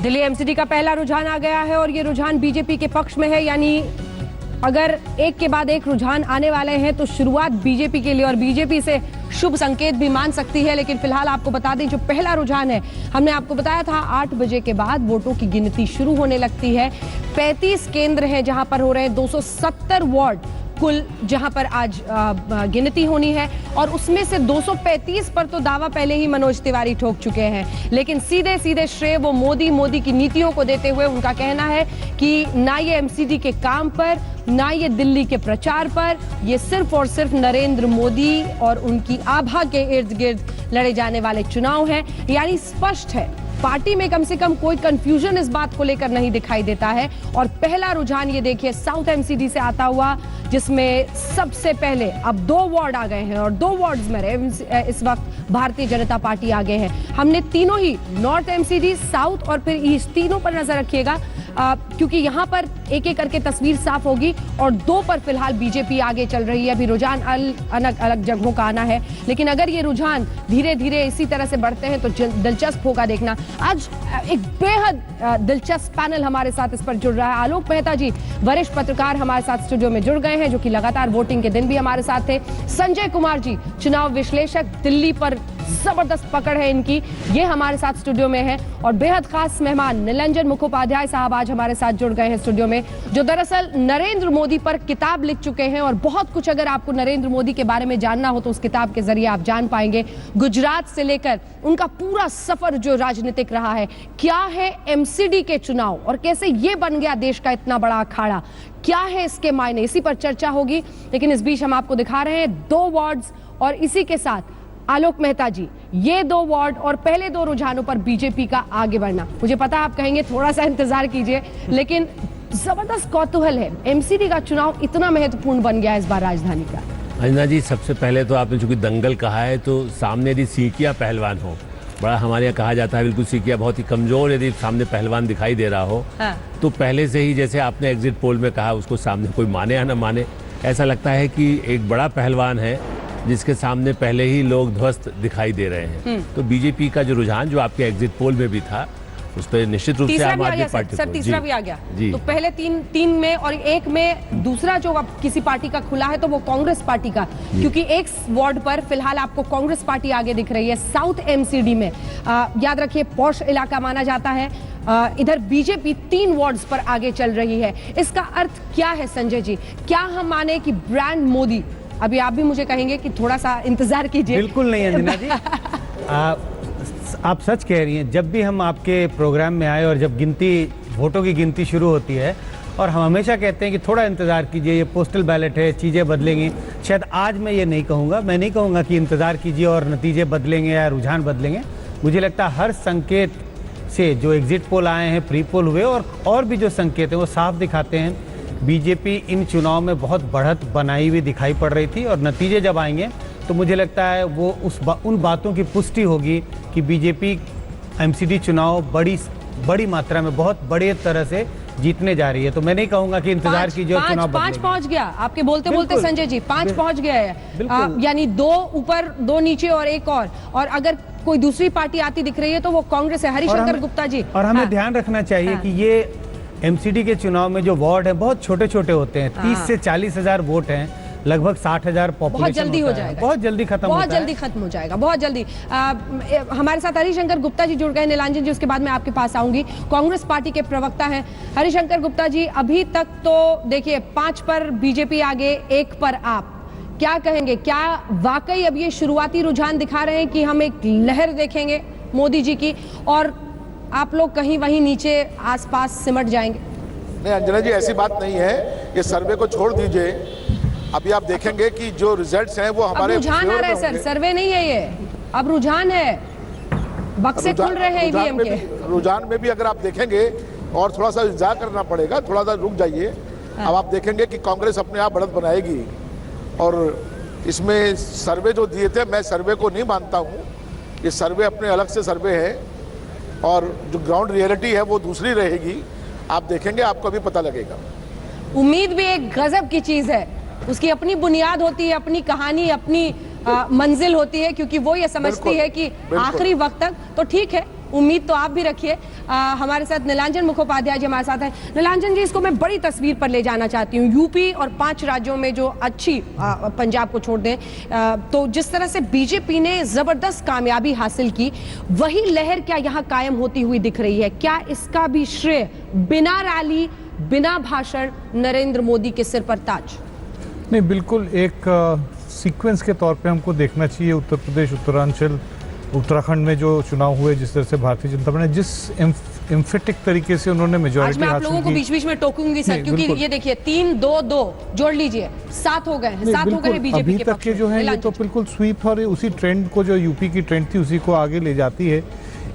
Delhi MCD का पहला रुझान आ गया है और ये रुझान बीजेपी के पक्ष में है, यानी अगर एक के बाद एक रुझान आने वाले हैं तो शुरुआत बीजेपी के लिए और बीजेपी से शुभ संकेत भी मान सकती है। लेकिन फिलहाल आपको बता दें, जो पहला रुझान है, हमने आपको बताया था 8 बजे के बाद वोटों की गिनती शुरू होने लगती है। 35 केंद्र हैं जहां पर हो रहे हैं 270 वार्ड कुल, जहां पर आज गिनती होनी है और उसमें से 235 पर तो दावा पहले ही मनोज तिवारी ठोक चुके हैं। लेकिन सीधे सीधे श्रेय वो मोदी की नीतियों को देते हुए उनका कहना है कि ना ये एमसीडी के काम पर, ना ये दिल्ली के प्रचार पर, ये सिर्फ और सिर्फ नरेंद्र मोदी और उनकी आभा के इर्द गिर्द लड़े जाने वाले चुनाव हैं। यानी स्पष्ट है, पार्टी में कम से कम कोई कंफ्यूजन इस बात को लेकर नहीं दिखाई देता है। और पहला रुझान ये देखिए साउथ एमसीडी से आता हुआ, जिसमें सबसे पहले अब 2 वार्ड आ गए हैं और 2 वार्ड्स में इस वक्त भारतीय जनता पार्टी आगे है। हमने तीनों ही नॉर्थ एमसीडी, साउथ और फिर ईस्ट, तीनों पर नजर रखिएगा क्योंकि यहां पर एक एक करके तस्वीर साफ होगी और 2 पर फिलहाल बीजेपी आगे चल रही है। अभी रुझान अलग अलग जगहों का आना है, लेकिन अगर ये रुझान धीरे धीरे इसी तरह से बढ़ते हैं तो दिलचस्प होगा देखना। आज एक बेहद दिलचस्प पैनल हमारे साथ इस पर जुड़ रहा है। आलोक मेहता जी, वरिष्ठ पत्रकार, हमारे साथ स्टूडियो में जुड़ गए हैं, जो कि लगातार वोटिंग के दिन भी हमारे साथ थे। संजय कुमार जी, चुनाव विश्लेषक, दिल्ली पर जबरदस्त पकड़ है इनकी, ये हमारे साथ स्टूडियो में है। और बेहद खास मेहमान निलंजन मुखोपाध्याय साहब आज हमारे साथ जुड़ गए हैं स्टूडियो में, जो दरअसल नरेंद्र मोदी पर किताब लिख चुके हैं और बहुत कुछ अगर आपको नरेंद्र मोदी के बारे में जानना हो तो उस किताब के जरिए आप जान पाएंगे। गुजरात से लेकर उनका पूरा सफर जो राजनीतिक रहा है, क्या है एमसीडी के चुनाव और कैसे ये बन गया देश का इतना बड़ा अखाड़ा, क्या है इसके मायने, इसी पर चर्चा होगी। लेकिन इस बीच हम आपको दिखा रहे हैं 2 वार्ड्स और इसी के साथ आलोक मेहता जी, ये 2 वार्ड और पहले 2 रुझानों पर बीजेपी का आगे बढ़ना। मुझे पता है आप कहेंगे थोड़ा सा इंतजार कीजिए, लेकिन जबरदस्त कौतूहल है, एमसीडी का चुनाव इतना महत्वपूर्ण बन गया है इस बार राजधानी का। अंजना जी, सबसे पहले तो आपने चूंकि दंगल कहा है, तो सामने यदि सीकिया पहलवान हो, बड़ा हमारे यहाँ कहा जाता है बिल्कुल सीकिया बहुत ही कमजोर, यदि सामने पहलवान दिखाई दे रहा हो तो पहले से ही, जैसे आपने एग्जिट पोल में कहा, उसको सामने कोई माने या ना माने, ऐसा लगता है कि एक बड़ा पहलवान है जिसके सामने पहले ही लोग ध्वस्त दिखाई दे रहे हैं। तो बीजेपी का जो रुझान जो आपके एग्जिट पोल में भी था, उस पर निश्चित रूप से आम आदमी पार्टी सर तीसरा भी आ गया जी। तो पहले तीन में और एक में दूसरा जो अब किसी पार्टी का खुला है तो वो कांग्रेस पार्टी का, क्योंकि एक वार्ड पर फिलहाल आपको कांग्रेस पार्टी आगे दिख रही है साउथ एमसीडी में। याद रखिए पॉश इलाका माना जाता है। इधर बीजेपी 3 वार्ड्स पर आगे चल रही है। इसका अर्थ क्या है संजय जी? क्या हम माने कि ब्रांड मोदी, अभी आप भी मुझे कहेंगे कि थोड़ा सा इंतजार कीजिए। बिल्कुल नहीं अंजना जी, आप सच कह रही हैं। जब भी हम आपके प्रोग्राम में आए और जब वोटों की गिनती शुरू होती है, और हम हमेशा कहते हैं कि थोड़ा इंतज़ार कीजिए, ये पोस्टल बैलेट है, चीज़ें बदलेंगी। शायद आज मैं ये नहीं कहूँगा, मैं नहीं कहूँगा कि इंतज़ार कीजिए और नतीजे बदलेंगे या रुझान बदलेंगे। मुझे लगता है हर संकेत से, जो एग्जिट पोल आए हैं, प्री पोल हुए और भी जो संकेत हैं, वो साफ दिखाते हैं बीजेपी इन चुनाव में बहुत बढ़त बनाई हुई दिखाई पड़ रही थी। और नतीजे जब आएंगे तो मुझे लगता है वो उन बातों की पुष्टि होगी कि बीजेपी एमसीडी चुनाव बड़ी मात्रा में, बहुत बड़े तरह से जीतने जा रही है। तो मैं नहीं कहूंगा कि इंतजार कीजिए और चुनाव 5 पहुंच गया आपके बोलते बोलते संजय जी, 5 पहुंच गया है, यानी 2 ऊपर 2 नीचे और एक और अगर कोई दूसरी पार्टी आती दिख रही है तो वो कांग्रेस है। हरिशंकर गुप्ता जी, और हमें ध्यान रखना चाहिए कि ये एमसीडी के चुनाव में जो वार्ड है बहुत छोटे छोटे होते हैं। 30 से 40 हजार वोट हैं, लगभग 60,000 पॉपुलेशन। बहुत जल्दी हो जाएगा, बहुत जल्दी खत्म हो जाएगा, बहुत जल्दी। हमारे साथ हरिशंकर गुप्ता जी जुड़ गए, नीलांजन जी उसके बाद मैं आपके पास आऊंगी। कांग्रेस पार्टी के प्रवक्ता हैं हरिशंकर गुप्ता जी। अभी तक तो देखिए 5 पर बीजेपी आगे, 1 पर आप, क्या कहेंगे? क्या वाकई अब ये शुरुआती रुझान दिखा रहे हैं कि हम एक लहर देखेंगे मोदी जी की और आप लोग कहीं वहीं नीचे आसपास सिमट जाएंगे? नहीं अंजना जी, ऐसी बात नहीं है। ये सर्वे को छोड़ दीजिए, अभी आप देखेंगे कि जो रिजल्ट्स हैं वो हमारे रुझान आ रहा है सर, सर्वे नहीं है ये, अब रुझान है, बक्से खुल रहे हैं ईवीएम के। रुझान में भी अगर आप देखेंगे, और थोड़ा सा इंतजार करना पड़ेगा, थोड़ा सा रुक जाइए। अब आप देखेंगे कि कांग्रेस अपने आप बढ़त बनाएगी। और इसमें सर्वे जो दिए थे, मैं सर्वे को नहीं मानता हूँ। ये सर्वे अपने अलग से सर्वे है और जो ग्राउंड रियलिटी है वो दूसरी रहेगी। आप देखेंगे, आपको भी पता लगेगा। उम्मीद भी एक गजब की चीज है, उसकी अपनी बुनियाद होती है, अपनी कहानी, अपनी मंजिल होती है, क्योंकि वो ये समझती है कि आखिरी वक्त तक तो ठीक है, उम्मीद तो आप भी रखिए। हमारे साथ नीलांजन मुखोपाध्याय जी हमारे साथ हैं। नीलांजन जी, इसको मैं बड़ी तस्वीर पर ले जाना चाहती हूँ। यूपी और 5 राज्यों में जो अच्छी, पंजाब को छोड़ दें, तो जिस तरह से बीजेपी ने जबरदस्त कामयाबी हासिल की, वही लहर क्या यहाँ कायम होती हुई दिख रही है? क्या इसका भी श्रेय बिना रैली, बिना भाषण नरेंद्र मोदी के सिर पर ताज? नहीं, बिल्कुल एक सीक्वेंस के तौर पे हमको देखना चाहिए। उत्तर प्रदेश, उत्तरांचल, उत्तराखंड में जो चुनाव हुए, जिस तरह से भारतीय जनता पार्टी ने जिस एम्फेटिक तरीके से उन्होंने मेजॉरिटी आज मैं आप लोगों को बीच बीच में टोकूंगी सर, क्योंकि ये देखिए 3-2-2 जोड़ लीजिए, 7 हो गए, 7 हो गए बीजेपी अभी के तक के जो है ये तो बिल्कुल स्वीप, और उसी ट्रेंड को, जो यूपी की ट्रेंड थी, उसी को आगे ले जाती है।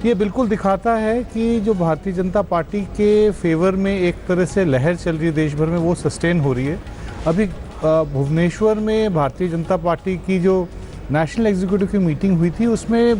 ये बिल्कुल दिखाता है कि जो भारतीय जनता पार्टी के फेवर में एक तरह से लहर चल रही है देश भर में, वो सस्टेन हो रही है। अभी भुवनेश्वर में भारतीय जनता पार्टी की जो नेशनल एग्जीक्यूटिव की मीटिंग हुई थी, उसमें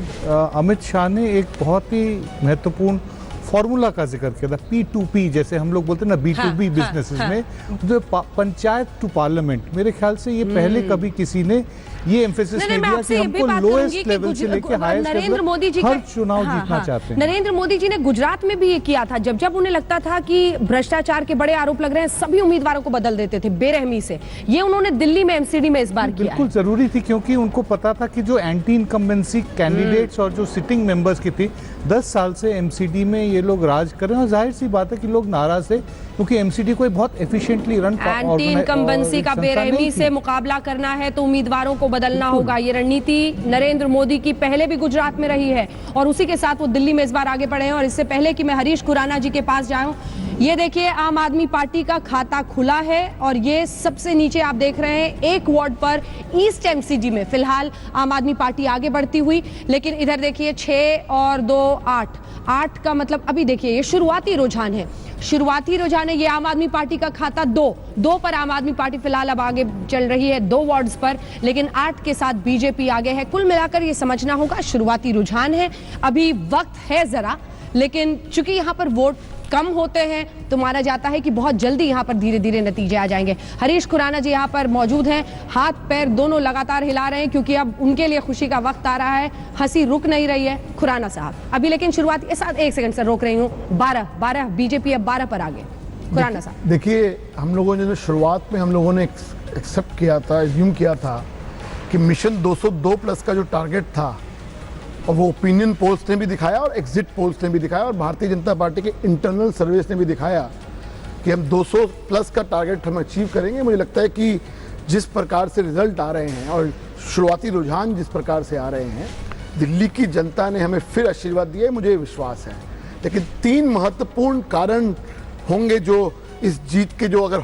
अमित शाह ने एक बहुत ही महत्वपूर्ण फॉर्मूला का जिक्र किया था, P2P, जैसे हम लोग बोलते हैं ना, B2B बिजनेसेस में, जो पंचायत टू पार्लियामेंट। मेरे ख्याल से ये पहले कभी किसी ने ये एम्फेसिस नहीं दिया कि हमको लोएस्ट लेवल से लेकर हाईएस्ट नरेंद्र मोदी जी हर चुनाव जीतना चाहते हैं। नरेंद्र मोदी जी ने गुजरात में भी ये किया था। जब जब उन्हें लगता था कि भ्रष्टाचार के बड़े आरोप लग रहे हैं, सभी उम्मीदवारों को बदल देते थे बेरहमी से। ये उन्होंने दिल्ली में एमसीडी में इस बार किया। बिल्कुल जरूरी थी, क्योंकि उनको पता था कि जो एंटी इनकम्बेंसी कैंडिडेट्स और जो सिटिंग मेंबर्स की थी, 10 साल से एमसीडी में ये लोग राज कर रहे हैं, और जाहिर सी बात है कि लोग नाराज है, क्योंकि एमसीडी को बहुत एफिशिएंटली रन, एंटी इनकम्बेंसी का बेरहमी से मुकाबला करना है तो उम्मीदवारों को बदलना होगा। ये रणनीति नरेंद्र मोदी की पहले भी गुजरात में रही है, और उसी के साथ वो दिल्ली में इस बार आगे बढ़े हैं। और इससे पहले कि मैं हरीश खुराना जी के पास जाऊं, ये देखिए आम आदमी पार्टी का खाता खुला है, और ये सबसे नीचे आप देख रहे हैं, एक वार्ड पर ईस्ट एमसीडी में फिलहाल आम आदमी पार्टी आगे बढ़ती हुई। लेकिन इधर देखिए 6 और 2 8 का मतलब, अभी देखिए ये शुरुआती रुझान है, शुरुआती रुझान है। ये आम आदमी पार्टी का खाता 2 पर आम आदमी पार्टी फिलहाल अब आगे चल रही है 2 वार्ड्स पर, लेकिन 8 के साथ बीजेपी आगे है। कुल मिलाकर ये समझना होगा शुरुआती रुझान है, अभी वक्त है जरा, लेकिन चूंकि यहाँ पर वोट कम होते हैं तो माना जाता है कि बहुत जल्दी यहाँ पर धीरे धीरे नतीजे आ जाएंगे। हरीश खुराना जी यहाँ पर मौजूद हैं, हाथ पैर दोनों लगातार हिला रहे हैं, क्योंकि अब उनके लिए खुशी का वक्त आ रहा है, हंसी रुक नहीं रही है। खुराना साहब अभी लेकिन शुरुआत के साथ, 1 सेकंड सर रोक रही हूँ, 12 बीजेपी अब 12 पर आगे। खुराना साहब देखिए, हम लोगों ने शुरुआत में हम लोगों ने एक्सेप्ट किया था, एज्यूम किया था कि मिशन 202+ का जो टारगेट था, और वो ओपिनियन पोल्स ने भी दिखाया और एग्जिट पोल्स ने भी दिखाया, और भारतीय जनता पार्टी के इंटरनल सर्वेस ने भी दिखाया कि हम 200+ का टारगेट हम अचीव करेंगे। मुझे लगता है कि जिस प्रकार से रिजल्ट आ रहे हैं और शुरुआती रुझान जिस प्रकार से आ रहे हैं, दिल्ली की जनता ने हमें फिर आशीर्वाद दिया है, मुझे विश्वास है। लेकिन 3 महत्वपूर्ण कारण होंगे जो इस जीत के, जो अगर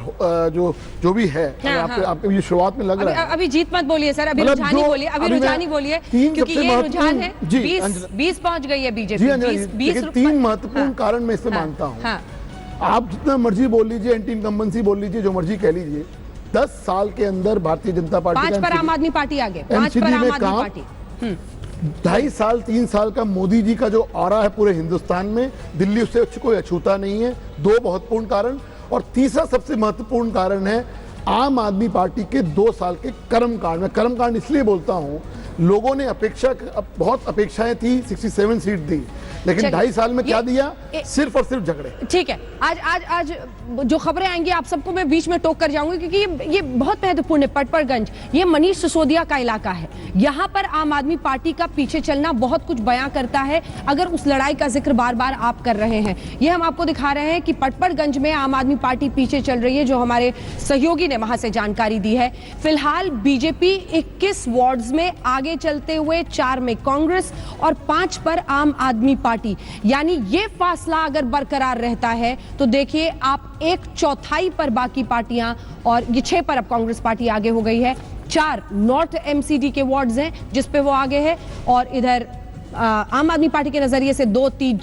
जो भी है, आपको ये शुरुआत में लग रहा है। अभी जीत मत बोलिए सर, अभी रुझानी बोलिए, अभी रुझानी बोलिए, क्योंकि ये रुझान है 20 पहुंच गई है बीजेपी। 20 3 महत्वपूर्ण कारण मैं इससे मानता हूँ। आप जितना मर्जी बोल लीजिए, एंटी इनकम्बेंसी बोल लीजिए, जो मर्जी कह लीजिए, 10 साल के अंदर भारतीय जनता पार्टी 5 पर आम आदमी पार्टी आगे, 5 पर आम आदमी पार्टी। 2.5 साल 3 साल का मोदी जी का जो ऑरा है पूरे हिंदुस्तान में, दिल्ली उससे कोई अछूता नहीं है। 2 महत्वपूर्ण कारण, और तीसरा सबसे महत्वपूर्ण कारण है आम आदमी पार्टी के 2 साल के कर्मकांड। मैं कर्मकांड इसलिए बोलता हूं, लोगों ने बहुत अपेक्षाएं थी, 67 सीट दी, लेकिन 2.5 साल में क्या दिया? सिर्फ और सिर्फ झगड़े। ठीक है, आज जो खबरें आएंगी आप सबको मैं बीच में टोक कर जाऊंगी, क्योंकि ये बहुत महत्वपूर्ण है। पटपरगंज, ये मनीष सिसोदिया का इलाका है, यहाँ पर आम आदमी पार्टी का पीछे चलना बहुत कुछ बयां करता है, अगर उस लड़ाई का जिक्र बार बार आप कर रहे हैं। ये हम आपको दिखा रहे हैं कि पटपरगंज में आम आदमी पार्टी पीछे चल रही है, जो हमारे सहयोगी ने वहां से जानकारी दी है। फिलहाल बीजेपी 21 वार्ड्स में आगे चलते हुए, 4 में कांग्रेस और 5 पर आम आदमी पार्टी। यानी ये फासला अगर बरकरार रहता है तो देखिए आप 1/4 पर बाकी पार्टियां, और ये 6 पर अब कांग्रेस पार्टी आगे हो गई है। 4 नॉर्थ एमसीडी के वार्ड्स हैं जिस पे वो आगे है, और इधर आम आदमी पार्टी के नजरिए से 2 3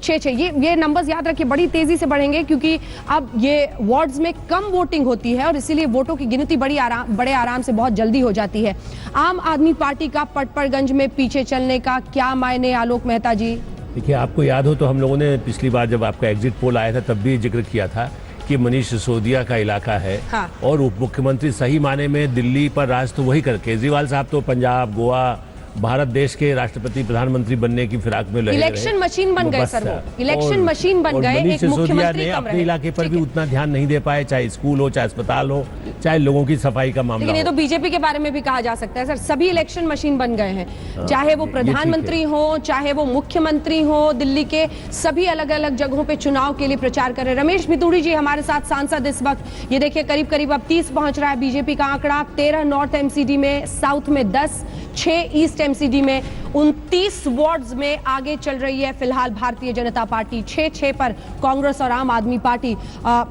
6 ये नंबर्स याद रखिए, बड़ी तेजी से बढ़ेंगे, क्योंकि अब ये वार्ड्स में कम वोटिंग होती है और इसीलिए वोटों की गिनती बड़े आराम से बहुत जल्दी हो जाती है। आम आदमी पार्टी का पटपरगंज में पीछे चलने का क्या मायने, आलोक मेहता जी? देखिए, आपको याद हो तो हम लोगों ने पिछली बार जब आपका एग्जिट पोल आया था तब भी जिक्र किया था कि मनीष सिसोदिया का इलाका है। हाँ। और उप मुख्यमंत्री सही माने में दिल्ली पर राज तो वही कर, केजरीवाल साहब तो पंजाब, गोवा भारत देश के राष्ट्रपति प्रधानमंत्री बनने की फिराक में लगे इलेक्शन मशीन बन गए सर, वो इलेक्शन मशीन बन गए, एक मुख्यमंत्री कम अपने रहे। इलाके पर भी उतना ध्यान नहीं दे पाए, चाहे स्कूल हो, चाहे अस्पताल हो, चाहे लोगों की सफाई का मामला लेकिन ये हो। तो बीजेपी के बारे में भी कहा जा सकता है सर, सभी इलेक्शन मशीन बन गए हैं, चाहे वो ये प्रधानमंत्री हो, चाहे वो मुख्यमंत्री हो, दिल्ली के सभी अलग अलग जगहों पे चुनाव के लिए प्रचार कर रहे हैं। रमेश भितूड़ी जी हमारे साथ सांसद इस वक्त, ये देखिए करीब करीब अब 30 पहुंच रहा है बीजेपी का आंकड़ा, 13 नॉर्थ एमसीडी में, साउथ में 10, 6 ईस्ट एमसीडी में, 29 वार्ड्स में आगे चल रही है फिलहाल भारतीय जनता पार्टी, 6-6 पर कांग्रेस और आम आदमी पार्टी।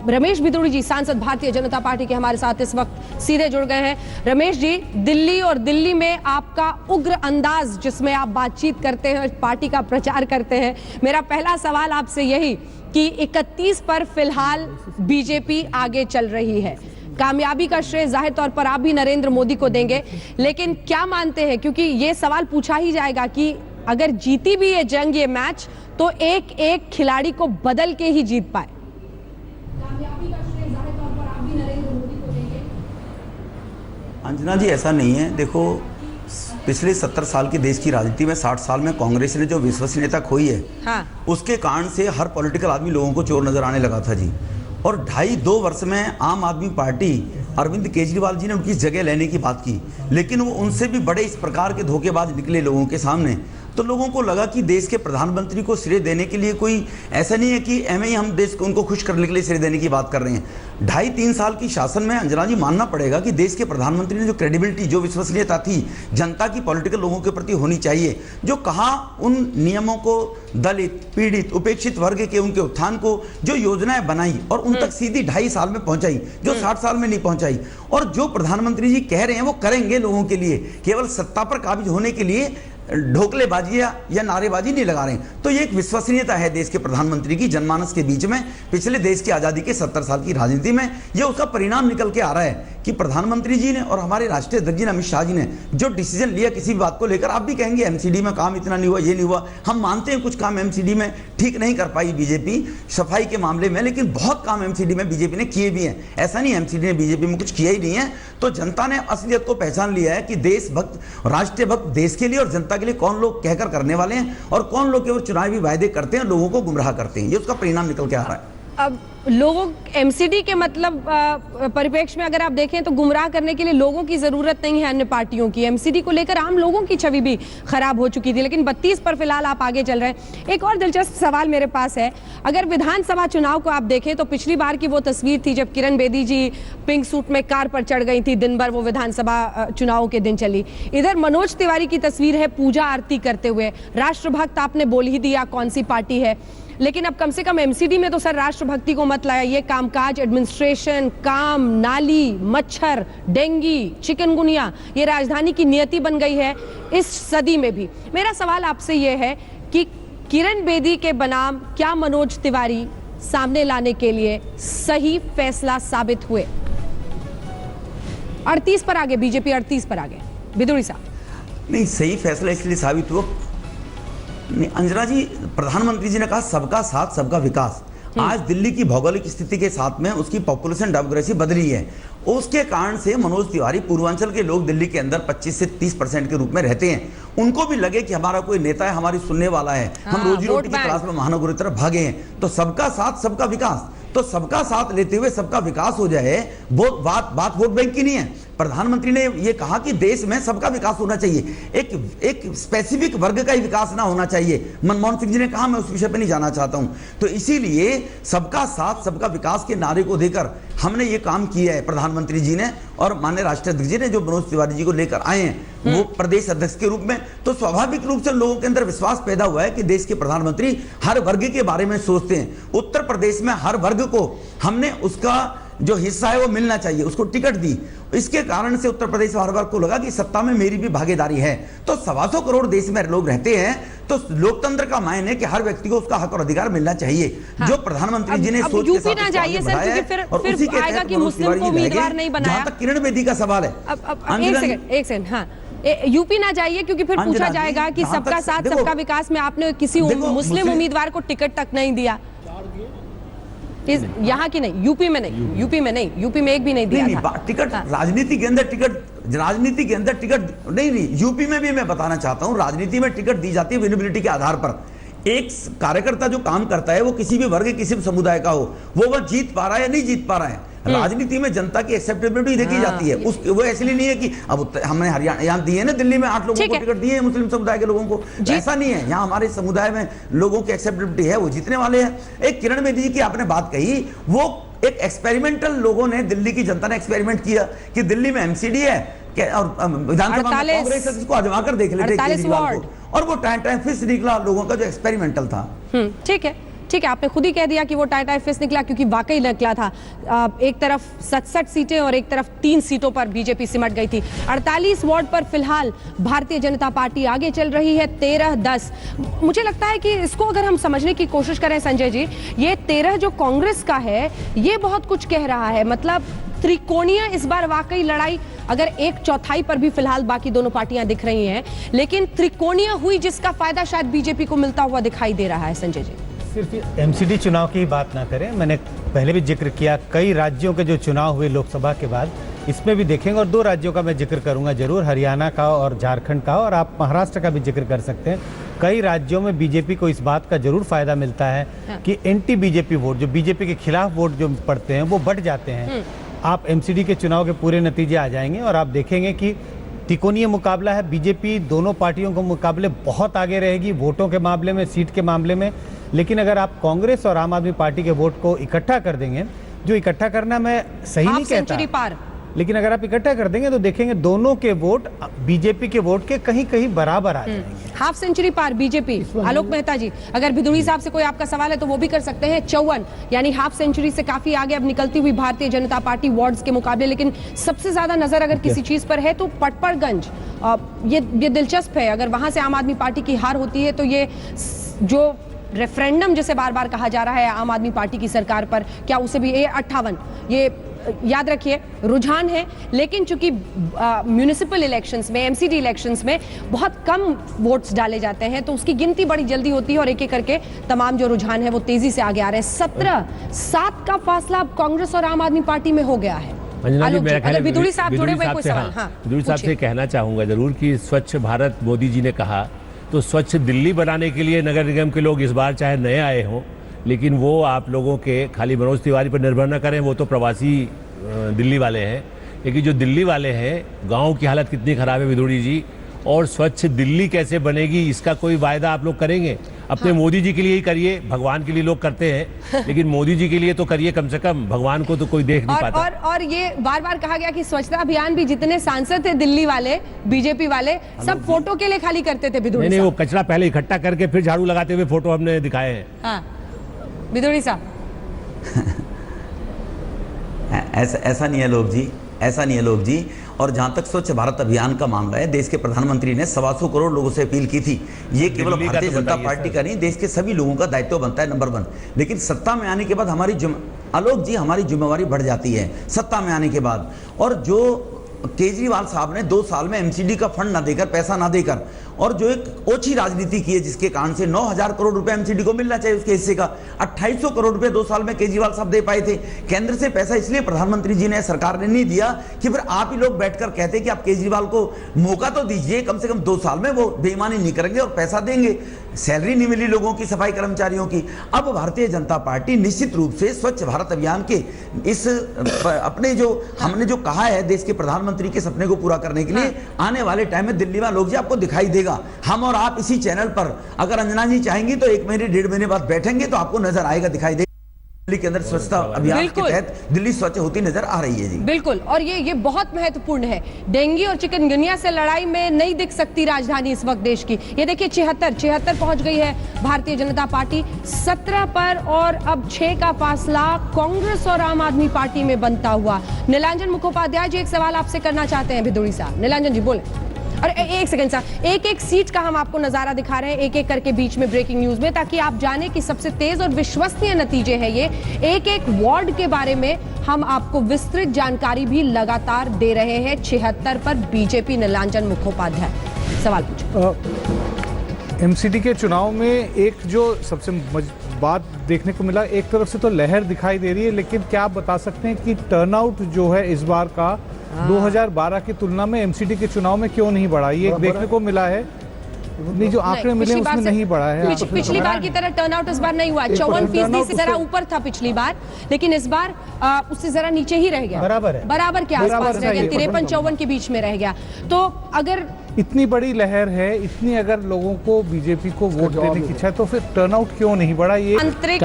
रमेश भितूड़ी जी सांसद भारतीय जनता पार्टी के हमारे साथ इस वक्त सीधे जुड़ गए हैं। रमेश जी, दिल्ली और दिल्ली में आपका उग्र अंदाज जिसमें आप बातचीत करते हैं, पार्टी का प्रचार करते हैं, मेरा पहला सवाल आपसे यही कि 31 पर फिलहाल बीजेपी आगे चल रही है, कामयाबी का श्रेय जाहिर तौर पर आप भी नरेंद्र मोदी को देंगे, लेकिन क्या मानते हैं, क्योंकि ये सवाल पूछा ही जाएगा कि अगर जीती भी ये जंग, ये मैच, तो एक एक खिलाड़ी को बदल के ही जीत पाए। कामयाबी का श्रेय जाहिर तौर पर आप भी नरेंद्र मोदी को देंगे। अंजना जी, ऐसा नहीं है। देखो, पिछले 70 साल की देश की राजनीति में 60 साल में कांग्रेस ने जो विश्वसनीयता खोई है, हाँ। उसके कारण से हर पॉलिटिकल आदमी लोगों को चोर नजर आने लगा था जी। और 2.5 वर्ष में आम आदमी पार्टी, अरविंद केजरीवाल जी ने उनकी जगह लेने की बात की, लेकिन वो उनसे भी बड़े इस प्रकार के धोखेबाज निकले लोगों के सामने। तो लोगों को लगा कि देश के प्रधानमंत्री को श्रेय देने के लिए कोई ऐसा नहीं है कि एम ही हम देश को उनको खुश करने के लिए श्रेय देने की बात कर रहे हैं। 2.5-3 साल की शासन में अंजना जी मानना पड़ेगा कि देश के प्रधानमंत्री ने जो क्रेडिबिलिटी, जो विश्वसनीयता थी जनता की, पॉलिटिकल लोगों के प्रति होनी चाहिए, जो कहा उन नियमों को दलित, पीड़ित, उपेक्षित वर्ग के उनके उत्थान को जो योजनाएं बनाई और उन तक सीधी 2.5 साल में पहुंचाई, जो 60 साल में नहीं पहुंचाई, और जो प्रधानमंत्री जी कह रहे हैं वो करेंगे लोगों के लिए, केवल सत्ता पर काबिज होने के लिए ढोकलेबाजी या नारेबाजी नहीं लगा रहे हैं। तो ये एक विश्वसनीयता है देश के प्रधानमंत्री की जनमानस के बीच में। पिछले देश की आज़ादी के 70 साल की राजनीति में ये उसका परिणाम निकल के आ रहा है कि प्रधानमंत्री जी ने और हमारे राष्ट्रीय अध्यक्ष जी अमित शाह जी ने जो डिसीजन लिया किसी भी बात को लेकर, आप भी कहेंगे एमसीडी में काम इतना नहीं हुआ, ये नहीं हुआ, हम मानते हैं कुछ काम एमसीडी में ठीक नहीं कर पाई बीजेपी सफाई के मामले में, लेकिन बहुत काम एमसीडी में बीजेपी ने किए भी हैं। ऐसा नहीं एमसीडी ने बीजेपी में कुछ किया ही नहीं है। तो जनता ने असलियत को पहचान लिया है कि देशभक्त, राष्ट्रीय भक्त देश के लिए और जनता के लिए कौन लोग कहकर करने वाले हैं और कौन लोग केवल चुनावी वायदे करते हैं, लोगों को गुमराह करते हैं। ये उसका परिणाम निकल के आ रहा है। अब लोगों, एमसीडी के मतलब परिप्रेक्ष्य में अगर आप देखें तो गुमराह करने के लिए लोगों की जरूरत नहीं है अन्य पार्टियों की, एमसीडी को लेकर आम लोगों की छवि भी खराब हो चुकी थी, लेकिन 32 पर फिलहाल आप आगे चल रहे हैं। एक और दिलचस्प सवाल मेरे पास है, अगर विधानसभा चुनाव को आप देखें तो पिछली बार की वो तस्वीर थी जब किरण बेदी जी पिंक सूट में कार पर चढ़ गई थी, दिन भर वो विधानसभा चुनाव के दिन चली। इधर मनोज तिवारी की तस्वीर है पूजा आरती करते हुए, राष्ट्रभक्त आपने बोल ही दिया कौन सी पार्टी है, लेकिन अब कम से कम एमसीडी में तो सर राष्ट्रभक्ति को मत लाया। ये कामकाज, एडमिनिस्ट्रेशन, काम, नाली, मच्छर, डेंगी, चिकनगुनिया, ये राजधानी की नियति बन गई है इस सदी में भी। मेरा सवाल आपसे ये है कि किरण बेदी के बनाम क्या मनोज तिवारी सामने लाने के लिए सही फैसला साबित हुए? 38 पर आगे बीजेपी, 38 पर आगे भितूड़ी साहब। नहीं, सही फैसला इसलिए साबित हुआ, अंजना जी, प्रधानमंत्री जी ने कहा सबका साथ सबका विकास। आज दिल्ली की भौगोलिक स्थिति के साथ में उसकी पॉपुलेशन डेमोग्राफी बदली है, उसके कारण से मनोज तिवारी, पूर्वांचल के लोग दिल्ली के अंदर 25 से 30% के रूप में रहते हैं, उनको भी लगे कि हमारा कोई नेता है, हमारी सुनने वाला है, हम रोजी रोटी की तलाश में महानगरों की तरफ भागे हैं। तो सबका साथ सबका विकास, तो सबका साथ लेते हुए सबका विकास हो जाए, वो बात वोट बैंक की नहीं है। प्रधानमंत्री ने ये कहा कि देश में सबका विकास होना चाहिए, एक स्पेसिफिक वर्ग का ही विकास ना होना चाहिए। मनमोहन सिंह जी ने कहा, मैं उस विषय पर नहीं जाना चाहता हूं। तो इसीलिए सबका साथ सबका विकास के नारे को देकर हमने ये काम किया है प्रधानमंत्री जी ने और माननीय राष्ट्रीय अध्यक्ष जी ने, जो मनोज तिवारी जी को लेकर आए हैं वो प्रदेश अध्यक्ष के रूप में। तो स्वाभाविक रूप से लोगों के अंदर विश्वास पैदा हुआ है कि देश के प्रधानमंत्री हर वर्ग के बारे में सोचते हैं। उत्तर प्रदेश में हर वर्ग को हमने उसका जो हिस्सा है वो मिलना चाहिए, उसको टिकट दी। इसके कारण से उत्तर प्रदेश हर वर्ग को लगा कि सत्ता में मेरी भी भागीदारी है। तो 125 करोड़ देश में लोग रहते हैं, तो लोकतंत्र का मायने है कि हर व्यक्ति को उसका हक और अधिकार मिलना चाहिए। हाँ। जो प्रधानमंत्री जी ने सोच के साथ ना जाइए सर, क्योंकि फिर आएगा कि मुस्लिम को उम्मीदवार नहीं बनाया। जहां तक किरण बेदी का सवाल है, एक सेकंड, हाँ, यूपी ना जाइए क्योंकि फिर पूछा जाएगा कि सबका साथ सबका विकास में आपने किसी मुस्लिम उम्मीदवार को टिकट तक नहीं दिया। यहाँ की नहीं, यूपी में नहीं, यूपी में एक भी नहीं दिया था टिकट। राजनीति के अंदर टिकट राजनीति के अंदर टिकट नहीं, यूपी में भी मैं बताना चाहता हूं, राजनीति में टिकट दी जाती है विजिबिलिटी के आधार पर। एक कार्यकर्ता जो काम करता है वो किसी भी वर्ग, किसी भी समुदाय का हो, वो जीत पा रहा है या नहीं जीत पा रहा है, राजनीति में जनता की एक्सेप्टेबिलिटी देखी जाती है। वो इसलिए नहीं है कि अब हमने हरियाणा यहाँ दिए ना, दिल्ली में 8 लोगों को टिकट दिए मुस्लिम समुदाय के लोगों को, ऐसा नहीं है। यहाँ हमारे समुदाय में लोगों की एक्सेप्टेबिलिटी है, वो जीतने वाले हैं। एक किरण बेदी जी की आपने बात कही, वो एक एक्सपेरिमेंटल, लोगों ने, दिल्ली की जनता ने एक्सपेरिमेंट किया कि दिल्ली में एमसीडी है और विधानसभा में कांग्रेस इसको आजमा कर देख लेते केजरीवाल को, और वो टाइम फिक्स निकला लोगों का जो एक्सपेरिमेंटल था। ठीक है, ठीक है, आपने खुद ही कह दिया कि वो टाइम फिक्स निकला, क्योंकि वाकई निकला था। एक तरफ 67 सीटें और एक तरफ 3 सीटों पर बीजेपी सिमट गई थी। 48 वार्ड पर फिलहाल भारतीय जनता पार्टी आगे चल रही है 13-10। मुझे लगता है कि इसको अगर हम समझने की कोशिश करें संजय जी, ये 13 जो कांग्रेस का है ये बहुत कुछ कह रहा है। मतलब त्रिकोणीय इस बार वाकई लड़ाई, अगर 1/4 पर भी फिलहाल बाकी दोनों पार्टियां दिख रही हैं, लेकिन त्रिकोणीय हुई जिसका फायदा शायद बीजेपी को मिलता हुआ दिखाई दे रहा है। संजय जी, सिर्फ एमसीडी चुनाव की बात ना करें, मैंने पहले भी जिक्र किया कई राज्यों के जो चुनाव हुए लोकसभा के बाद, इसमें भी देखेंगे। और 2 राज्यों का मैं जिक्र करूंगा जरूर, हरियाणा का और झारखंड का, और आप महाराष्ट्र का भी जिक्र कर सकते हैं। कई राज्यों में बीजेपी को इस बात का जरूर फायदा मिलता है कि एंटी बीजेपी वोट, जो बीजेपी के खिलाफ वोट जो पड़ते हैं, वो बढ़ जाते हैं। आप एमसीडी के चुनाव के पूरे नतीजे आ जाएंगे और आप देखेंगे कि त्रिकोणीय मुकाबला है। बीजेपी दोनों पार्टियों के मुकाबले बहुत आगे रहेगी वोटों के मामले में, सीट के मामले में। लेकिन अगर आप कांग्रेस और आम आदमी पार्टी के वोट को इकट्ठा कर देंगे, जो इकट्ठा करना मैं सही नहीं कहता, लेकिन अगर आप इकट्ठा कर देंगे तो देखेंगे दोनों के वोट बीजेपी के वोट के कहीं कहीं बराबर आ जाएंगे। हाफ सेंचुरी पार बीजेपी। आलोक मेहता जी, अगर भिदुड़ी साहब से कोई आपका सवाल है तो वो भी कर सकते हैं। 54 यानी हाफ सेंचुरी से काफी आगे अब निकलती हुई भारतीय जनता पार्टी वार्ड्स के मुकाबले। लेकिन सबसे ज्यादा नजर अगर किसी चीज पर है तो पटपड़गंज, ये दिलचस्प है। अगर वहां से आम आदमी पार्टी की हार होती है तो ये जो रेफरेंडम जिसे बार बार कहा जा रहा है आम आदमी पार्टी की सरकार पर, क्या उसे भी, ये 58, ये याद रखिए रुझान है। लेकिन चूंकि म्यूनिसिपल इलेक्शंस में, एमसीडी इलेक्शंस में बहुत कम वोट्स डाले जाते हैं तो उसकी गिनती बड़ी जल्दी होती है और एक एक करके तमाम जो रुझान है वो तेजी से आगे आ रहे हैं। 17-7 का फासला अब कांग्रेस और आम आदमी पार्टी में हो गया है। अगर विदुड़ी साहब जुड़े हुए कोई सवाल? हाँ, विदुड़ी साहब से कहना चाहूंगा जरूर कि स्वच्छ भारत मोदी जी ने कहा, तो स्वच्छ दिल्ली बनाने के लिए नगर निगम के लोग इस बार चाहे नए आए हों, लेकिन वो आप लोगों के खाली मनोज तिवारी पर निर्भर न करें, वो तो प्रवासी दिल्ली वाले हैं। लेकिन जो दिल्ली वाले हैं, गांव की हालत कितनी खराब है विदुड़ी जी, और स्वच्छ दिल्ली कैसे बनेगी इसका कोई वायदा आप लोग करेंगे? अपने हाँ। मोदी जी के लिए ही करिए, भगवान के लिए लोग करते हैं लेकिन मोदी जी के लिए तो करिए कम से कम, भगवान को तो कोई देख नहीं पाता। और ये बार बार कहा गया कि स्वच्छता अभियान भी जितने सांसद थे दिल्ली वाले, बीजेपी वाले, सब फोटो के लिए खाली करते थे। नहीं, वो कचरा पहले इकट्ठा करके फिर झाड़ू लगाते हुए फोटो हमने दिखाए हैं। हाँ, विदुड़ी साहब ऐसा नहीं है लोग जी, ऐसा नहीं है लोग जी। और जहां तक स्वच्छ भारत अभियान का मामला है, देश के प्रधानमंत्री ने 125 करोड़ लोगों से अपील की थी। ये केवल भारतीय जनता पार्टी का नहीं, देश के सभी लोगों का दायित्व बनता है, नंबर 1। लेकिन सत्ता में आने के बाद आलोक जी हमारी जिम्मेवारी बढ़ जाती है सत्ता में आने के बाद। और जो केजरीवाल साहब ने 2 साल में एमसीडी का फंड ना देकर, पैसा ना देकर, और जो एक ओछी राजनीति की है जिसके कारण से 9,000 करोड़ रुपए एमसीडी को मिलना चाहिए उसके हिस्से का, 2800 करोड़ रुपए 2 साल में केजरीवाल साहब दे पाए थे। केंद्र से पैसा इसलिए प्रधानमंत्री जी ने, सरकार ने नहीं दिया कि फिर आप ही लोग बैठकर कहते कि आप केजरीवाल को मौका तो दीजिए, कम से कम 2 साल में वो बेईमानी नहीं करेंगे और पैसा देंगे। सैलरी नहीं मिली लोगों की, सफाई कर्मचारियों की। अब भारतीय जनता पार्टी निश्चित रूप से स्वच्छ भारत अभियान के इस अपने जो हमने जो कहा है देश के प्रधानमंत्री के सपने को पूरा करने के लिए, आने वाले टाइम में दिल्ली में लोग जी आपको दिखाई देगा। हम और आप इसी चैनल पर, अगर अंजना जी चाहेंगी तो 1 महीने 1.5 महीने बाद बैठेंगे तो आपको नजर आएगा, दिखाई देगा दिल्ली के अंदर स्वच्छता अभियान के तहत दिल्ली स्वच्छ होती नजर आ रही है जी। बिल्कुल, और ये बहुत महत्वपूर्ण है। डेंगू और चिकनगुनिया से लड़ाई में नहीं दिख सकती राजधानी इस वक्त देश की। ये देखिए 76 पहुंच गई है भारतीय जनता पार्टी 17 पर, और अब 6 का फासला कांग्रेस और आम आदमी पार्टी में बनता हुआ। नीलांजन मुखोपाध्याय जी, एक सवाल आपसे करना चाहते हैं भिदुड़ी साहब। नीलांजन जी बोले। और एक सेकंड साहब, एक सीट का हम आपको नजारा दिखा रहे हैं एक एक करके बीच में ब्रेकिंग न्यूज में, ताकि आप जाने कि सबसे तेज और विश्वसनीय नतीजे हैं ये। एक वार्ड के बारे में हम आपको विस्तृत जानकारी भी लगातार दे रहे हैं। 76 पर बीजेपी। नीलांजन मुखोपाध्याय, सवाल पूछे। एमसीडी के चुनाव में एक जो सबसे बात देखने को मिला, एक तरफ से तो लहर दिखाई दे रही है, लेकिन क्या आप बता सकते हैं कि टर्नआउट जो है इस बार का 2012 की तुलना में एमसीडी के चुनाव में क्यों नहीं बढ़ा? ये देखने को मिला है, नहीं जो आंकड़े मिले उसमें नहीं बढ़ा है। पिछली बार की तरह टर्नआउट इस बार नहीं हुआ। 54% से जरा ऊपर था पिछली बार, लेकिन इस बार उससे जरा नीचे ही रह गया। बराबर के आसपास रह गया, 53-54 के बीच में रह गया। तो अगर इतनी बड़ी लहर है, इतनी अगर लोगों को बीजेपी को वोट देने की इच्छा है, तो फिर टर्नआउट क्यों नहीं बढ़ा? ये आंतरिक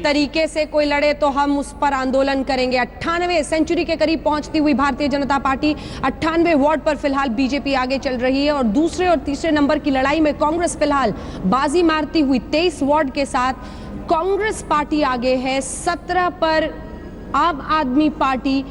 तरीके से कोई लड़े तो हम उस पर आंदोलन करेंगे। 98 सेंचुरी के करीब पहुंचती हुई भारतीय जनता पार्टी 98 वार्ड पर फिलहाल बीजेपी आगे चल रही है और दूसरे और तीसरे नंबर की लड़ाई में कांग्रेस फिलहाल बाजी मारती हुई 23 वार्ड के साथ कांग्रेस पार्टी आगे है। 17 पर आम आदमी पार्टी।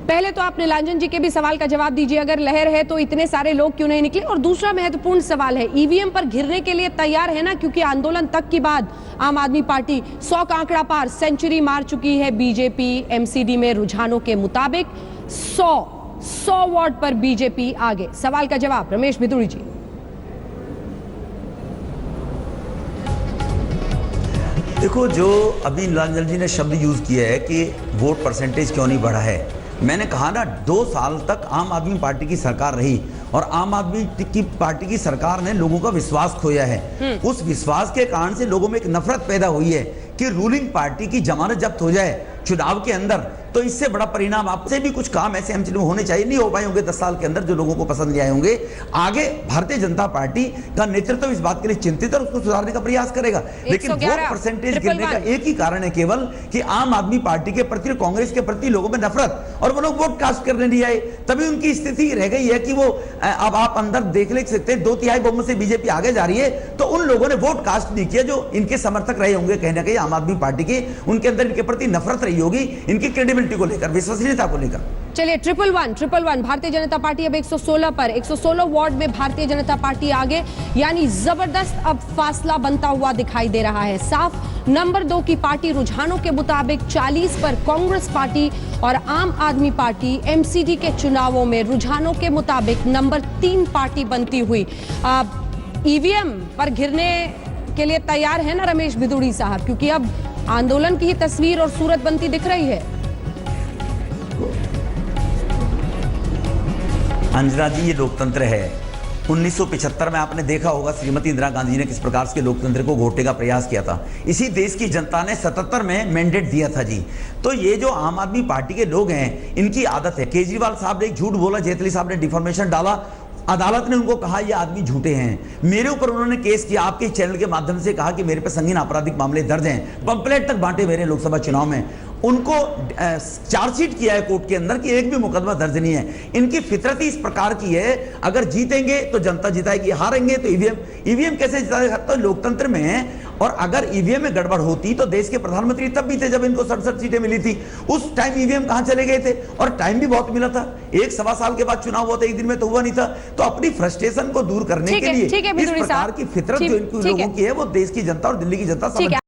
पहले तो आप नीलांजन जी के भी सवाल का जवाब दीजिए, अगर लहर है तो इतने सारे लोग क्यों नहीं निकले? और दूसरा महत्वपूर्ण सवाल है, ईवीएम पर घिरने के लिए तैयार है ना? क्योंकि आंदोलन तक के बाद आम आदमी पार्टी 100 का आंकड़ा पार सेंचुरी मार चुकी है। बीजेपी एमसीडी में रुझानों के मुताबिक 100 वार्ड पर बीजेपी आगे। सवाल का जवाब रमेश भिदुड़ी जी। देखो, जो अभी नीलांजन जी ने शब्द यूज किया है कि वोट परसेंटेज क्यों नहीं बढ़ा है, मैंने कहा ना 2 साल तक आम आदमी पार्टी की सरकार रही और आम आदमी की पार्टी की सरकार ने लोगों का विश्वास खोया है। उस विश्वास के कारण से लोगों में एक नफरत पैदा हुई है कि रूलिंग पार्टी की जमानत जब्त हो जाए चुनाव के अंदर, तो इससे बड़ा परिणाम आपसे भी कुछ काम ऐसे एमसीडी में होने चाहिए। नहीं हो पाए होंगे 10 साल के अंदर, जो लोगों को पसंद नहीं आए होंगे। आगे भारतीय जनता पार्टी का नेतृत्व इस बात के लिए चिंतित है और उसको सुधारने का प्रयास करेगा। लेकिन वोट परसेंटेज गिरने का एक ही कारण है केवल कि आम आदमी पार्टी के प्रति और कांग्रेस के प्रति लोगों में नफरत, और वो लोग वोट कास्ट करने नहीं आए। तभी उनकी स्थिति रह गई है कि वो अब आप अंदर देख ले सकते हैं 2/3 बहुमत से बीजेपी आगे जा रही है, तो उन लोगों ने वोट कास्ट नहीं किया जो इनके समर्थक रहे होंगे कहीं ना कहीं आम आदमी पार्टी के, उनके अंदर इनके प्रति नफरत रही होगी, इनकी क्रेडिबिलिटी को लेकर, विश्वसनीयता को लेकर। चलिए 111 भारतीय जनता पार्टी अब 116 पर, 116 वार्ड में भारतीय जनता पार्टी आगे, यानी जबरदस्त अब फासला बनता हुआ दिखाई दे रहा है। साफ नंबर 2 की पार्टी रुझानों के मुताबिक 40 पर कांग्रेस पार्टी और आम आदमी पार्टी एमसीडी के चुनावों में रुझानों के मुताबिक नंबर 3 पार्टी बनती हुई। ईवीएम पर घिरने के लिए तैयार है ना रमेश भिदुड़ी साहब? क्योंकि अब आंदोलन की ही तस्वीर और सूरत बनती दिख रही है। अंजना जी, ये लोकतंत्र है। 1975 में आपने देखा होगा श्रीमती इंदिरा गांधी ने किस प्रकार से लोकतंत्र को घोटने का प्रयास किया था। इसी देश की जनता ने 77 में मैंडेट दिया था जी। तो ये जो आम आदमी पार्टी के लोग हैं, इनकी आदत है। केजरीवाल साहब ने एक झूठ बोला, जेटली साहब ने डिफॉर्मेशन डाला, अदालत ने उनको कहा ये आदमी झूठे हैं। मेरे ऊपर उन्होंने केस किया, आपके चैनल के माध्यम से कहा कि मेरे पे संगीन आपराधिक मामले दर्ज हैं, पंपलेट तक बांटे मेरे लोकसभा चुनाव में। उनको चार्जशीट किया है कोर्ट के अंदर कि एक भी मुकदमा दर्ज नहीं है। इनकी फितरत ही इस प्रकार की है, अगर जीतेंगे तो जनता जिताएगी, हारेंगे तो ईवीएम कैसे जिताएगा? तो लोकतंत्र में, और अगर ईवीएम में गड़बड़ होती तो देश के प्रधानमंत्री तब भी थे जब इनको 67 सीटें मिली थी। उस टाइम ईवीएम कहां चले गए थे? और टाइम भी बहुत मिला था, 1-1.25 साल के बाद चुनाव हुआ था, एक दिन में तो हुआ नहीं था। तो अपनी फ्रस्ट्रेशन को दूर करने के लिए इस प्रकार की फितरत जो इनके लोगों की है, वो देश की जनता और दिल्ली की जनता समझ